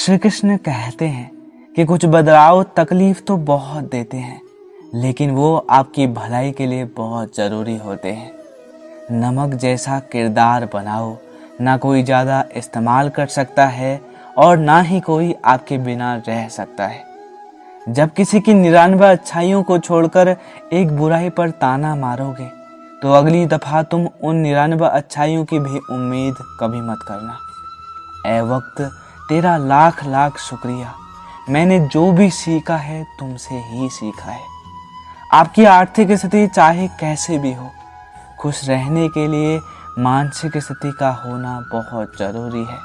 श्री कृष्ण कहते हैं कि कुछ बदलाव तकलीफ तो बहुत देते हैं, लेकिन वो आपकी भलाई के लिए बहुत ज़रूरी होते हैं। नमक जैसा किरदार बनाओ, ना कोई ज़्यादा इस्तेमाल कर सकता है और ना ही कोई आपके बिना रह सकता है। जब किसी की 99 अच्छाइयों को छोड़कर एक बुराई पर ताना मारोगे, तो अगली दफ़ा तुम उन 99 अच्छाइयों की भी उम्मीद कभी मत करना। ए वक्त, तेरा लाख लाख शुक्रिया। मैंने जो भी सीखा है तुमसे ही सीखा है। आपकी आर्थिक स्थिति चाहे कैसे भी हो, खुश रहने के लिए मानसिक स्थिति का होना बहुत ज़रूरी है।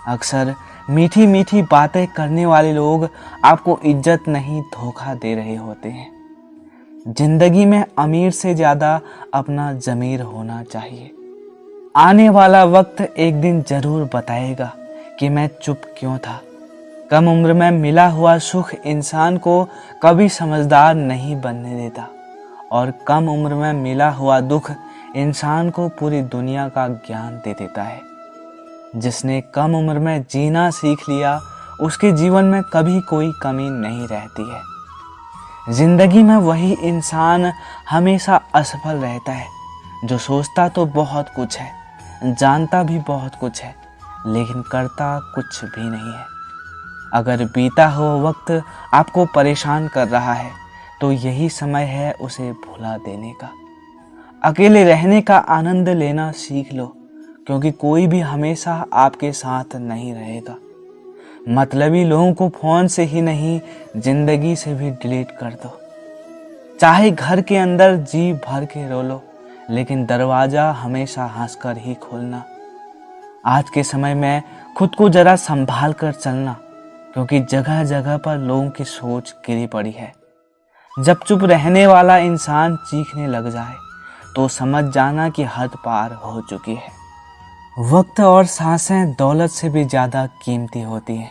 अक्सर मीठी मीठी बातें करने वाले लोग आपको इज्जत नहीं, धोखा दे रहे होते हैं। जिंदगी में अमीर से ज़्यादा अपना ज़मीर होना चाहिए। आने वाला वक्त एक दिन ज़रूर बताएगा कि मैं चुप क्यों था। कम उम्र में मिला हुआ सुख इंसान को कभी समझदार नहीं बनने देता, और कम उम्र में मिला हुआ दुख इंसान को पूरी दुनिया का ज्ञान दे देता है। जिसने कम उम्र में जीना सीख लिया, उसके जीवन में कभी कोई कमी नहीं रहती है। जिंदगी में वही इंसान हमेशा असफल रहता है जो सोचता तो बहुत कुछ है, जानता भी बहुत कुछ है, लेकिन करता कुछ भी नहीं है। अगर बीता हुआ वक्त आपको परेशान कर रहा है, तो यही समय है उसे भुला देने का। अकेले रहने का आनंद लेना सीख लो, क्योंकि कोई भी हमेशा आपके साथ नहीं रहेगा। मतलबी लोगों को फोन से ही नहीं, जिंदगी से भी डिलीट कर दो। चाहे घर के अंदर जी भर के रो लो, लेकिन दरवाजा हमेशा हंसकर ही खोलना। आज के समय में खुद को जरा संभाल कर चलना, क्योंकि जगह जगह पर लोगों की सोच गिरी पड़ी है। जब चुप रहने वाला इंसान चीखने लग जाए, तो समझ जाना कि हद पार हो चुकी है। वक्त और सांसें दौलत से भी ज़्यादा कीमती होती हैं।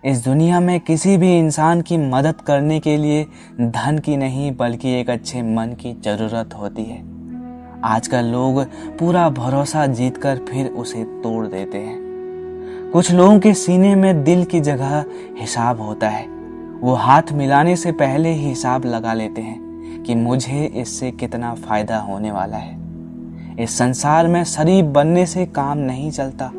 इस दुनिया में किसी भी इंसान की मदद करने के लिए धन की नहीं, बल्कि एक अच्छे मन की ज़रूरत होती है। आजकल लोग पूरा भरोसा जीतकर फिर उसे तोड़ देते हैं। कुछ लोगों के सीने में दिल की जगह हिसाब होता है। वो हाथ मिलाने से पहले ही हिसाब लगा लेते हैं कि मुझे इससे कितना फायदा होने वाला है। इस संसार में शरीफ बनने से काम नहीं चलता,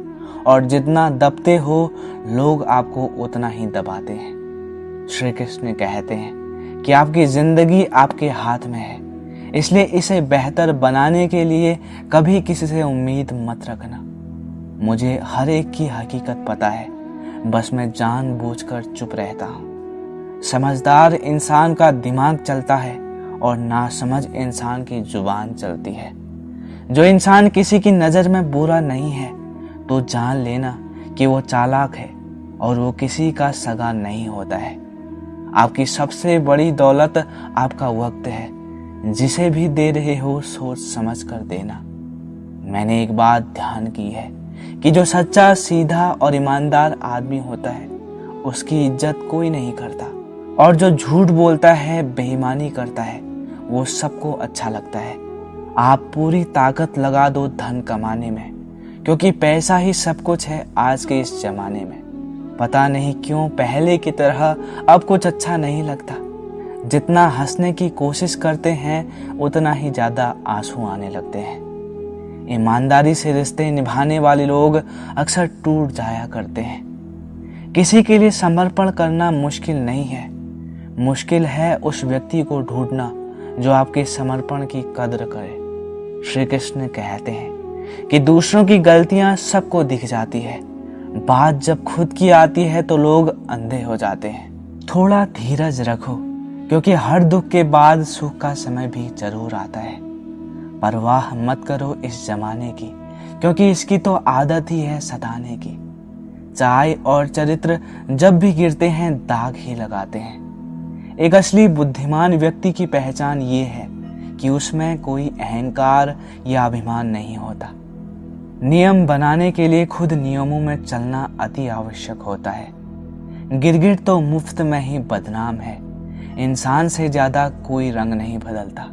और जितना दबते हो लोग आपको उतना ही दबाते हैं। श्री कृष्ण कहते हैं कि आपकी जिंदगी आपके हाथ में है, इसलिए इसे बेहतर बनाने के लिए कभी किसी से उम्मीद मत रखना। मुझे हर एक की हकीकत पता है, बस मैं जानबूझकर चुप रहता हूँ। समझदार इंसान का दिमाग चलता है और नासमझ इंसान की जुबान चलती है। जो इंसान किसी की नज़र में बुरा नहीं है, तो जान लेना कि वो चालाक है और वो किसी का सगा नहीं होता है। आपकी सबसे बड़ी दौलत आपका वक्त है। जिसे भी दे रहे हो सोच समझ कर देना। मैंने एक बात ध्यान की है कि जो सच्चा, सीधा और ईमानदार आदमी होता है, उसकी इज्जत कोई नहीं करता, और जो झूठ बोलता है, बेईमानी करता है, वो सबको अच्छा लगता है। आप पूरी ताकत लगा दो धन कमाने में, क्योंकि पैसा ही सब कुछ है आज के इस जमाने में। पता नहीं क्यों पहले की तरह अब कुछ अच्छा नहीं लगता। जितना हंसने की कोशिश करते हैं, उतना ही ज़्यादा आंसू आने लगते हैं। ईमानदारी से रिश्ते निभाने वाले लोग अक्सर टूट जाया करते हैं। किसी के लिए समर्पण करना मुश्किल नहीं है, मुश्किल है उस व्यक्ति को ढूंढना जो आपके समर्पण की कद्र करे। श्री कृष्ण कहते हैं कि दूसरों की गलतियां सबको दिख जाती है, बात जब खुद की आती है तो लोग अंधे हो जाते हैं। थोड़ा धीरज रखो, क्योंकि हर दुख के बाद सुख का समय भी जरूर आता है। परवाह मत करो इस जमाने की, क्योंकि इसकी तो आदत ही है सताने की। चाय और चरित्र जब भी गिरते हैं दाग ही लगाते हैं। एक असली बुद्धिमान व्यक्ति की पहचान ये है कि उसमें कोई अहंकार या अभिमान नहीं होता। नियम बनाने के लिए खुद नियमों में चलना अति आवश्यक होता है। गिरगिट तो मुफ्त में ही बदनाम है। इंसान से ज्यादा कोई रंग नहीं बदलता।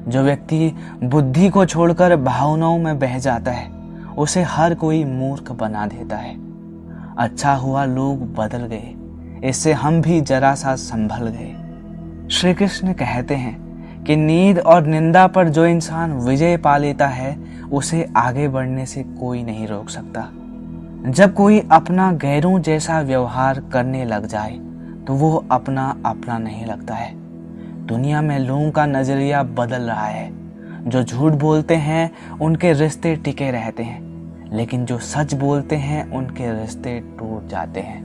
जो व्यक्ति बुद्धि को छोड़कर भावनाओं में बह जाता है, उसे हर कोई मूर्ख बना देता है। अच्छा हुआ लोग बदल गए, इससे हम भी जरा सा संभल गए। श्री कृष्ण कहते हैं कि नींद और निंदा पर जो इंसान विजय पा लेता है उसे आगे बढ़ने से कोई नहीं रोक सकता। जब कोई अपना गैरों जैसा व्यवहार करने लग जाए तो वो अपना अपना नहीं लगता है। दुनिया में लोगों का नजरिया बदल रहा है। जो झूठ बोलते हैं उनके रिश्ते टिके रहते हैं, लेकिन जो सच बोलते हैं उनके रिश्ते टूट जाते हैं।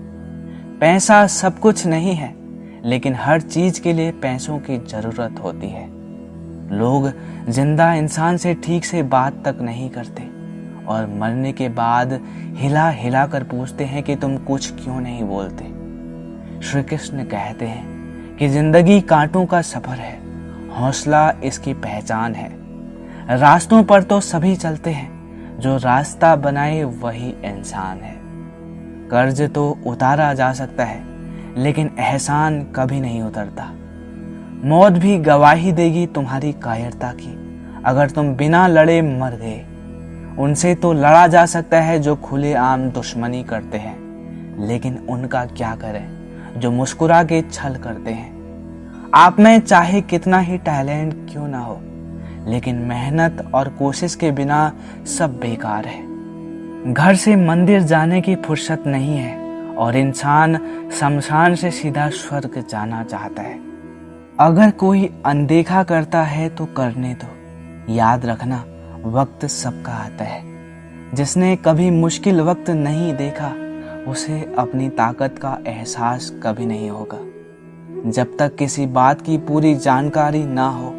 पैसा सब कुछ नहीं है, लेकिन हर चीज के लिए पैसों की जरूरत होती है। लोग जिंदा इंसान से ठीक से बात तक नहीं करते और मरने के बाद हिला हिला कर पूछते हैं कि तुम कुछ क्यों नहीं बोलते। श्री कृष्ण कहते हैं कि जिंदगी कांटों का सफर है, हौसला इसकी पहचान है। रास्तों पर तो सभी चलते हैं, जो रास्ता बनाए वही इंसान है। कर्ज तो उतारा जा सकता है, लेकिन एहसान कभी नहीं उतरता। मौत भी गवाही देगी तुम्हारी कायरता की, अगर तुम बिना लड़े मर गए। उनसे तो लड़ा जा सकता है जो खुलेआम दुश्मनी करते हैं, लेकिन उनका क्या करें जो मुस्कुरा के छल करते हैं। आप में चाहे कितना ही टैलेंट क्यों ना हो, लेकिन मेहनत और कोशिश के बिना सब बेकार है। घर से मंदिर जाने की फुर्सत नहीं है और इंसान शमशान से सीधा स्वर्ग जाना चाहता है। अगर कोई अनदेखा करता है तो करने दो। याद रखना, वक्त सबका आता है। जिसने कभी मुश्किल वक्त नहीं देखा उसे अपनी ताकत का एहसास कभी नहीं होगा। जब तक किसी बात की पूरी जानकारी ना हो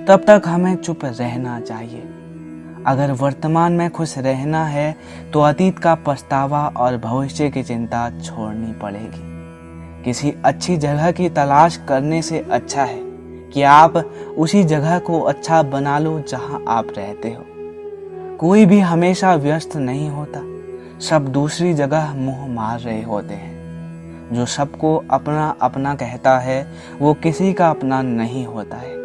तब तक हमें चुप रहना चाहिए। अगर वर्तमान में खुश रहना है तो अतीत का पछतावा और भविष्य की चिंता छोड़नी पड़ेगी। किसी अच्छी जगह की तलाश करने से अच्छा है कि आप उसी जगह को अच्छा बना लो जहां आप रहते हो। कोई भी हमेशा व्यस्त नहीं होता, सब दूसरी जगह मुंह मार रहे होते हैं। जो सबको अपना अपना कहता है वो किसी का अपना नहीं होता है।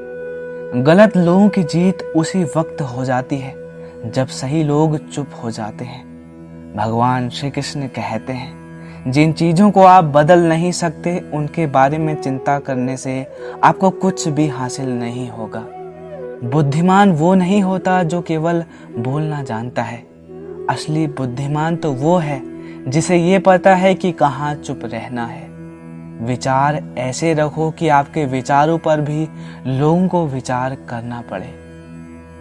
गलत लोगों की जीत उसी वक्त हो जाती है जब सही लोग चुप हो जाते हैं। भगवान श्री कृष्ण कहते हैं, जिन चीजों को आप बदल नहीं सकते उनके बारे में चिंता करने से आपको कुछ भी हासिल नहीं होगा। बुद्धिमान वो नहीं होता जो केवल बोलना जानता है। असली बुद्धिमान तो वो है जिसे ये पता है कि कहाँ चुप रहना है। विचार ऐसे रखो कि आपके विचारों पर भी लोगों को विचार करना पड़े।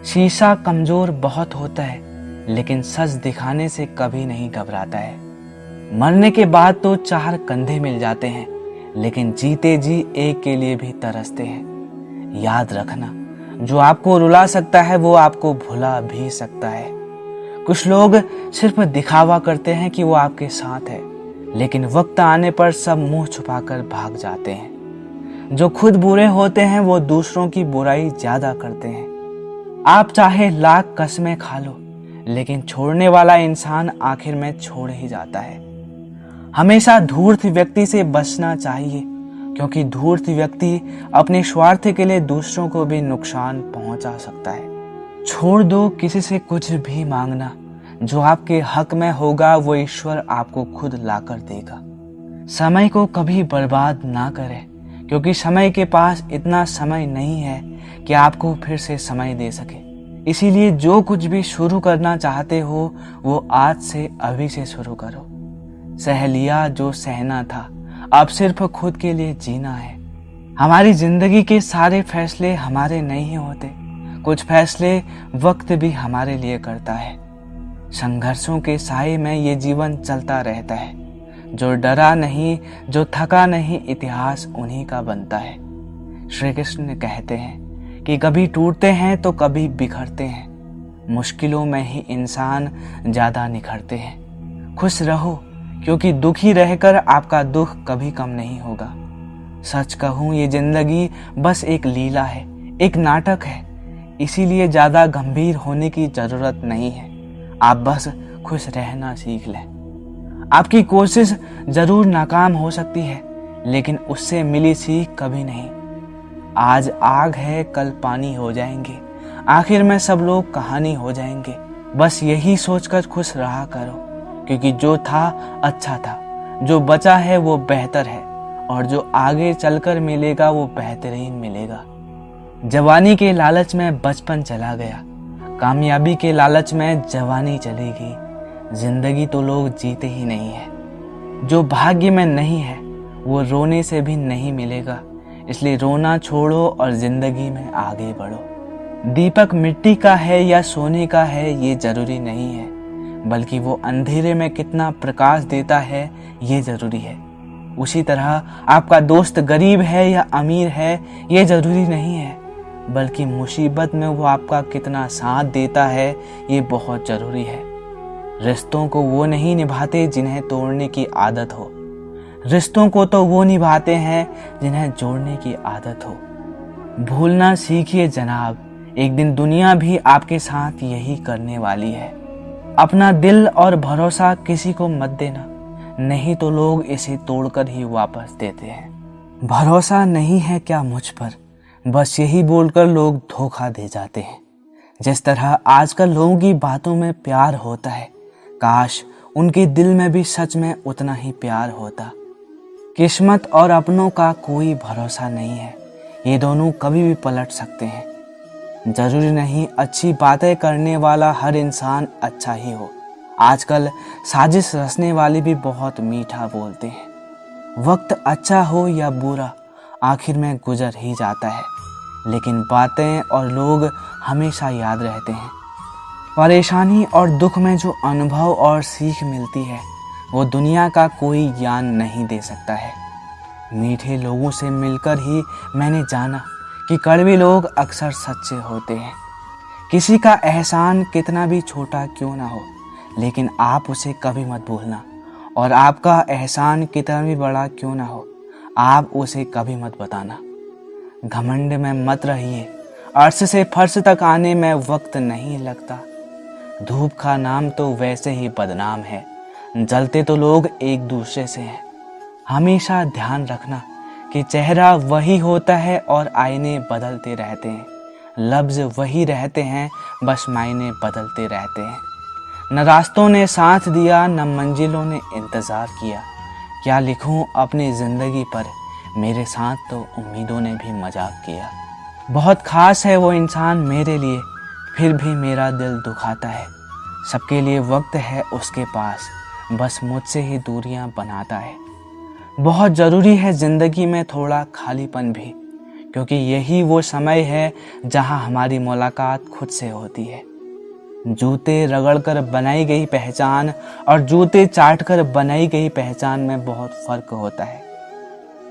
शीशा कमजोर बहुत होता है, लेकिन सच दिखाने से कभी नहीं घबराता है। मरने के बाद तो 4 कंधे मिल जाते हैं, लेकिन जीते जी एक के लिए भी तरसते हैं। याद रखना, जो आपको रुला सकता है वो आपको भुला भी सकता है। कुछ लोग सिर्फ दिखावा करते हैं कि वो आपके साथ है, लेकिन वक्त आने पर सब मुंह छुपाकर भाग जाते हैं। जो खुद बुरे होते हैं वो दूसरों की बुराई ज्यादा करते हैं। आप चाहे लाख कसमें खा लो, लेकिन छोड़ने वाला इंसान आखिर में छोड़ ही जाता है। हमेशा धूर्त व्यक्ति से बचना चाहिए, क्योंकि धूर्त व्यक्ति अपने स्वार्थ के लिए दूसरों को भी नुकसान पहुंचा सकता है। छोड़ दो किसी से कुछ भी मांगना। जो आपके हक में होगा वो ईश्वर आपको खुद लाकर देगा। समय को कभी बर्बाद ना करें, क्योंकि समय के पास इतना समय नहीं है कि आपको फिर से समय दे सके। इसीलिए जो कुछ भी शुरू करना चाहते हो वो आज से अभी से शुरू करो। सह लिया जो सहना था, अब सिर्फ खुद के लिए जीना है। हमारी जिंदगी के सारे फैसले हमारे नहीं होते, कुछ फैसले वक्त भी हमारे लिए करता है। संघर्षों के साए में ये जीवन चलता रहता है। जो डरा नहीं, जो थका नहीं, इतिहास उन्हीं का बनता है। श्री कृष्ण कहते हैं कि कभी टूटते हैं तो कभी बिखरते हैं। मुश्किलों में ही इंसान ज्यादा निखरते हैं। खुश रहो, क्योंकि दुखी रहकर आपका दुख कभी कम नहीं होगा। सच कहूं, ये जिंदगी बस एक लीला है, एक नाटक है। इसीलिए ज्यादा गंभीर होने की जरूरत नहीं है। आप बस खुश रहना सीख लें। आपकी कोशिश जरूर नाकाम हो सकती है, लेकिन उससे मिली सीख कभी नहीं। आज आग है, कल पानी हो जाएंगे, आखिर में सब लोग कहानी हो जाएंगे। बस यही सोचकर खुश रहा करो, क्योंकि जो था अच्छा था, जो बचा है वो बेहतर है, और जो आगे चलकर मिलेगा वो बेहतरीन मिलेगा। जवानी के लालच में बचपन चला गया, कामयाबी के लालच में जवानी चली गई। जिंदगी तो लोग जीते ही नहीं है। जो भाग्य में नहीं है वो रोने से भी नहीं मिलेगा, इसलिए रोना छोड़ो और जिंदगी में आगे बढ़ो। दीपक मिट्टी का है या सोने का है ये जरूरी नहीं है, बल्कि वो अंधेरे में कितना प्रकाश देता है ये जरूरी है। उसी तरह आपका दोस्त गरीब है या अमीर है ये जरूरी नहीं है, बल्कि मुसीबत में वो आपका कितना साथ देता है ये बहुत जरूरी है। रिश्तों को वो नहीं निभाते जिन्हें तोड़ने की आदत हो, रिश्तों को तो वो निभाते हैं जिन्हें जोड़ने की आदत हो। भूलना सीखिए जनाब, एक दिन दुनिया भी आपके साथ यही करने वाली है। अपना दिल और भरोसा किसी को मत देना, नहीं तो लोग इसे तोड़कर ही वापस देते हैं। भरोसा नहीं है क्या मुझ पर, बस यही बोलकर लोग धोखा दे जाते हैं। जिस तरह आजकल लोगों की बातों में प्यार होता है, काश उनके दिल में भी सच में उतना ही प्यार होता। किस्मत और अपनों का कोई भरोसा नहीं है, ये दोनों कभी भी पलट सकते हैं। जरूरी नहीं अच्छी बातें करने वाला हर इंसान अच्छा ही हो। आजकल साजिश रचने वाले भी बहुत मीठा बोलते हैं। वक्त अच्छा हो या बुरा आखिर में गुजर ही जाता है, लेकिन बातें और लोग हमेशा याद रहते हैं। परेशानी और दुख में जो अनुभव और सीख मिलती है वो दुनिया का कोई ज्ञान नहीं दे सकता है। मीठे लोगों से मिलकर ही मैंने जाना कि कड़वे लोग अक्सर सच्चे होते हैं। किसी का एहसान कितना भी छोटा क्यों ना हो, लेकिन आप उसे कभी मत भूलना, और आपका एहसान कितना भी बड़ा क्यों ना हो, आप उसे कभी मत बताना। घमंड में मत रहिए, अर्श से फर्श तक आने में वक्त नहीं लगता। धूप का नाम तो वैसे ही बदनाम है, जलते तो लोग एक दूसरे से हैं। हमेशा ध्यान रखना कि चेहरा वही होता है और आईने बदलते रहते हैं। लफ्ज वही रहते हैं, बस मायने बदलते रहते हैं। न रास्तों ने साथ दिया, न मंजिलों ने इंतज़ार किया। क्या लिखूं अपनी ज़िंदगी पर, मेरे साथ तो उम्मीदों ने भी मजाक किया। बहुत ख़ास है वो इंसान मेरे लिए, फिर भी मेरा दिल दुखाता है। सबके लिए वक्त है उसके पास, बस मुझसे ही दूरियां बनाता है। बहुत ज़रूरी है ज़िंदगी में थोड़ा खालीपन भी, क्योंकि यही वो समय है जहां हमारी मुलाकात खुद से होती है। जूते रगड़कर बनाई गई पहचान और जूते चाटकर बनाई गई पहचान में बहुत फ़र्क होता है।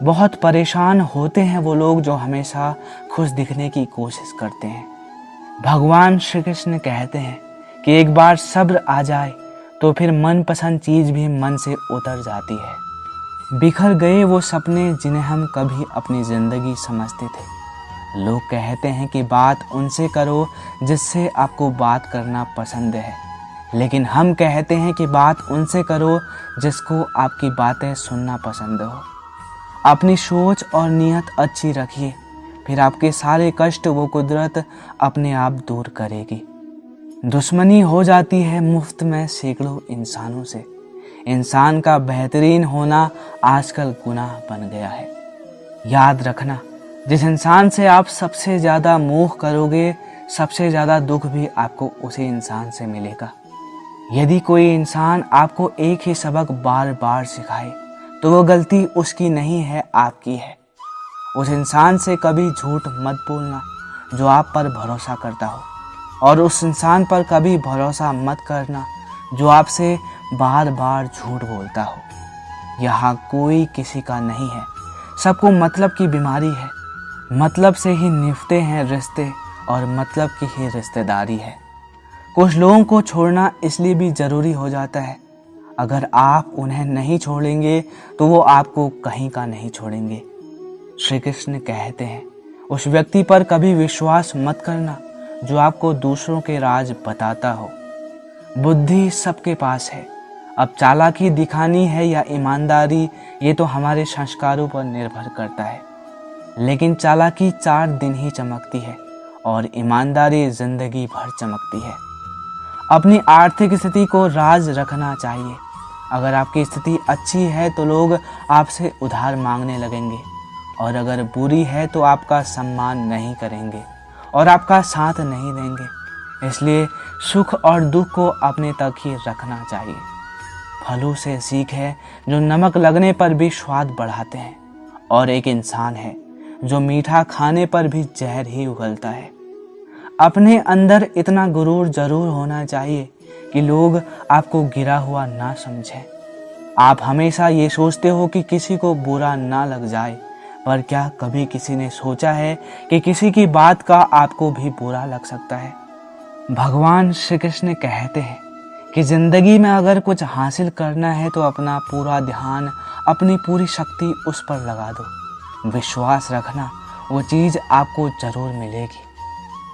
बहुत परेशान होते हैं वो लोग जो हमेशा खुश दिखने की कोशिश करते हैं। भगवान श्री कृष्ण कहते हैं कि एक बार सब्र आ जाए तो फिर मनपसंद चीज़ भी मन से उतर जाती है। बिखर गए वो सपने जिन्हें हम कभी अपनी ज़िंदगी समझते थे। लोग कहते हैं कि बात उनसे करो जिससे आपको बात करना पसंद है, लेकिन हम कहते हैं कि बात उनसे करो जिसको आपकी बातें सुनना पसंद हो। अपनी सोच और नीयत अच्छी रखिए, फिर आपके सारे कष्ट वो कुदरत अपने आप दूर करेगी। दुश्मनी हो जाती है मुफ्त में सैकड़ों इंसानों से। इंसान का बेहतरीन होना आजकल गुनाह बन गया है। याद रखना, जिस इंसान से आप सबसे ज़्यादा मोह करोगे, सबसे ज़्यादा दुख भी आपको उसी इंसान से मिलेगा। यदि कोई इंसान आपको एक ही सबक बार बार सिखाए तो वो गलती उसकी नहीं है, आपकी है। उस इंसान से कभी झूठ मत बोलना जो आप पर भरोसा करता हो, और उस इंसान पर कभी भरोसा मत करना जो आपसे बार बार झूठ बोलता हो। यहाँ कोई किसी का नहीं है, सबको मतलब की बीमारी है। मतलब से ही निभते हैं रिश्ते और मतलब की ही रिश्तेदारी है। कुछ लोगों को छोड़ना इसलिए भी ज़रूरी हो जाता है, अगर आप उन्हें नहीं छोड़ेंगे तो वो आपको कहीं का नहीं छोड़ेंगे। श्री कृष्ण कहते हैं, उस व्यक्ति पर कभी विश्वास मत करना जो आपको दूसरों के राज बताता हो। बुद्धि सबके पास है, अब चालाकी दिखानी है या ईमानदारी, ये तो हमारे संस्कारों पर निर्भर करता है। लेकिन चालाकी 4 दिन ही चमकती है और ईमानदारी जिंदगी भर चमकती है। अपनी आर्थिक स्थिति को राज रखना चाहिए, अगर आपकी स्थिति अच्छी है तो लोग आपसे उधार मांगने लगेंगे, और अगर बुरी है तो आपका सम्मान नहीं करेंगे और आपका साथ नहीं देंगे। इसलिए सुख और दुख को अपने तक ही रखना चाहिए। फलों से सीख है जो नमक लगने पर भी स्वाद बढ़ाते हैं, और एक इंसान है जो मीठा खाने पर भी जहर ही उगलता है। अपने अंदर इतना गुरूर जरूर होना चाहिए कि लोग आपको गिरा हुआ ना समझें। आप हमेशा ये सोचते हो कि किसी को बुरा ना लग जाए, पर क्या कभी किसी ने सोचा है कि किसी की बात का आपको भी बुरा लग सकता है? भगवान श्री कृष्ण कहते हैं कि जिंदगी में अगर कुछ हासिल करना है तो अपना पूरा ध्यान, अपनी पूरी शक्ति उस पर लगा दो। विश्वास रखना, वो चीज़ आपको जरूर मिलेगी।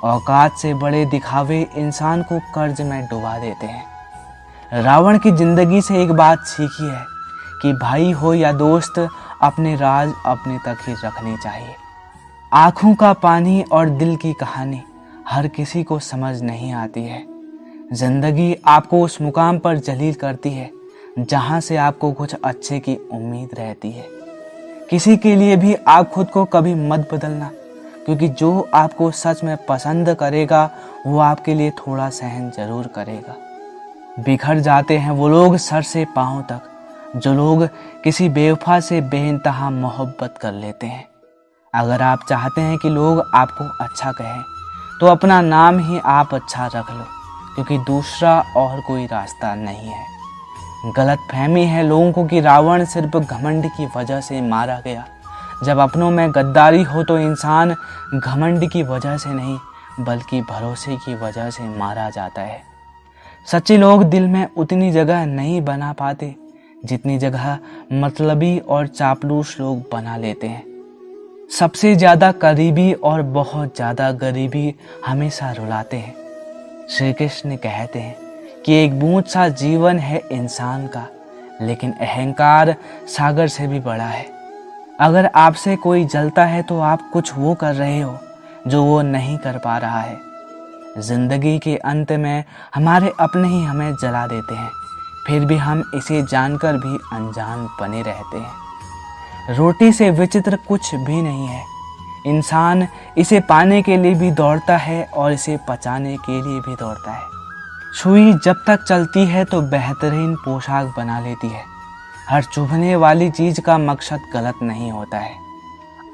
औकात से बड़े दिखावे इंसान को कर्ज में डुबा देते हैं। रावण की जिंदगी से एक बात सीखी है कि भाई हो या दोस्त, अपने राज अपने तक ही रखने चाहिए। आँखों का पानी और दिल की कहानी हर किसी को समझ नहीं आती है। जिंदगी आपको उस मुकाम पर जलील करती है जहाँ से आपको कुछ अच्छे की उम्मीद रहती है। किसी के लिए भी आप खुद को कभी मत बदलना, क्योंकि जो आपको सच में पसंद करेगा वो आपके लिए थोड़ा सहन जरूर करेगा। बिखर जाते हैं वो लोग सर से पांव तक, जो लोग किसी बेवफा से बेइंतहा मोहब्बत कर लेते हैं। अगर आप चाहते हैं कि लोग आपको अच्छा कहें तो अपना नाम ही आप अच्छा रख लो, क्योंकि दूसरा और कोई रास्ता नहीं है। गलत फहमी है लोगों को कि रावण सिर्फ घमंड की वजह से मारा गया। जब अपनों में गद्दारी हो तो इंसान घमंड की वजह से नहीं बल्कि भरोसे की वजह से मारा जाता है। सच्चे लोग दिल में उतनी जगह नहीं बना पाते जितनी जगह मतलबी और चापलूस लोग बना लेते हैं। सबसे ज़्यादा करीबी और बहुत ज़्यादा गरीबी हमेशा रुलाते हैं। श्री कृष्ण कहते हैं कि एक बूंद सा जीवन है इंसान का, लेकिन अहंकार सागर से भी बड़ा है। अगर आपसे कोई जलता है तो आप कुछ वो कर रहे हो जो वो नहीं कर पा रहा है। जिंदगी के अंत में हमारे अपने ही हमें जला देते हैं, फिर भी हम इसे जानकर भी अनजान बने रहते हैं। रोटी से विचित्र कुछ भी नहीं है। इंसान इसे पाने के लिए भी दौड़ता है और इसे पचाने के लिए भी दौड़ता है। सुई जब तक चलती है तो बेहतरीन पोशाक बना लेती है। हर चुभने वाली चीज का मकसद गलत नहीं होता है।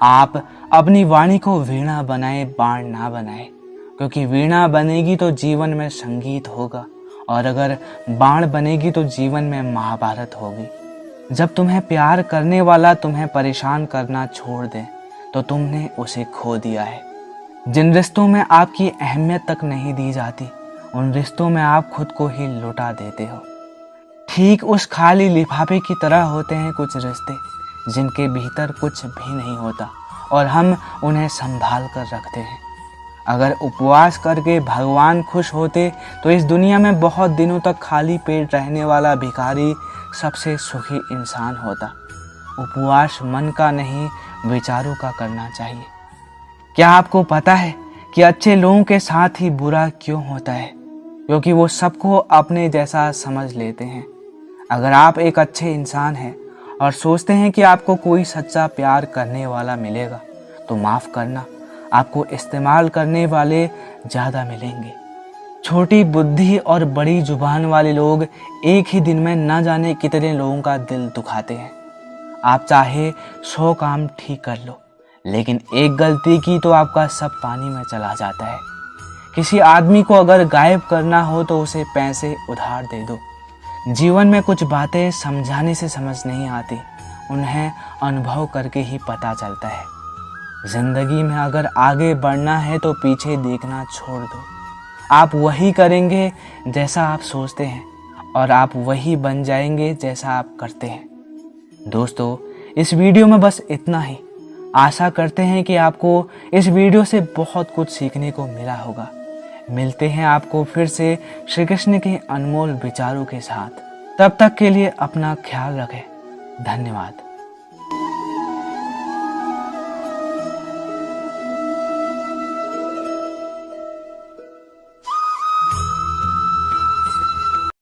आप अपनी वाणी को वीणा बनाए, बाण ना बनाए, क्योंकि वीणा बनेगी तो जीवन में संगीत होगा, और अगर बाण बनेगी तो जीवन में महाभारत होगी। जब तुम्हें प्यार करने वाला तुम्हें परेशान करना छोड़ दे तो तुमने उसे खो दिया है। जिन रिश्तों में आपकी अहमियत तक नहीं दी जाती, उन रिश्तों में आप खुद को ही लुटा देते हो। ठीक उस खाली लिफाफे की तरह होते हैं कुछ रिश्ते जिनके भीतर कुछ भी नहीं होता और हम उन्हें संभाल कर रखते हैं। अगर उपवास करके भगवान खुश होते तो इस दुनिया में बहुत दिनों तक खाली पेट रहने वाला भिखारी सबसे सुखी इंसान होता। उपवास मन का नहीं, विचारों का करना चाहिए। क्या आपको पता है कि अच्छे लोगों के साथ ही बुरा क्यों होता है? क्योंकि वो सबको अपने जैसा समझ लेते हैं। अगर आप एक अच्छे इंसान हैं और सोचते हैं कि आपको कोई सच्चा प्यार करने वाला मिलेगा, तो माफ़ करना, आपको इस्तेमाल करने वाले ज़्यादा मिलेंगे। छोटी बुद्धि और बड़ी जुबान वाले लोग एक ही दिन में न जाने कितने लोगों का दिल दुखाते हैं। आप चाहे 100 काम ठीक कर लो, लेकिन एक गलती की तो आपका सब पानी में चला जाता है। किसी आदमी को अगर गायब करना हो तो उसे पैसे उधार दे दो। जीवन में कुछ बातें समझाने से समझ नहीं आती, उन्हें अनुभव करके ही पता चलता है। जिंदगी में अगर आगे बढ़ना है तो पीछे देखना छोड़ दो। आप वही करेंगे जैसा आप सोचते हैं, और आप वही बन जाएंगे जैसा आप करते हैं। दोस्तों, इस वीडियो में बस इतना ही। आशा करते हैं कि आपको इस वीडियो से बहुत कुछ सीखने को मिला होगा। मिलते हैं आपको फिर से श्री कृष्ण के अनमोल विचारों के साथ। तब तक के लिए अपना ख्याल रखें। धन्यवाद।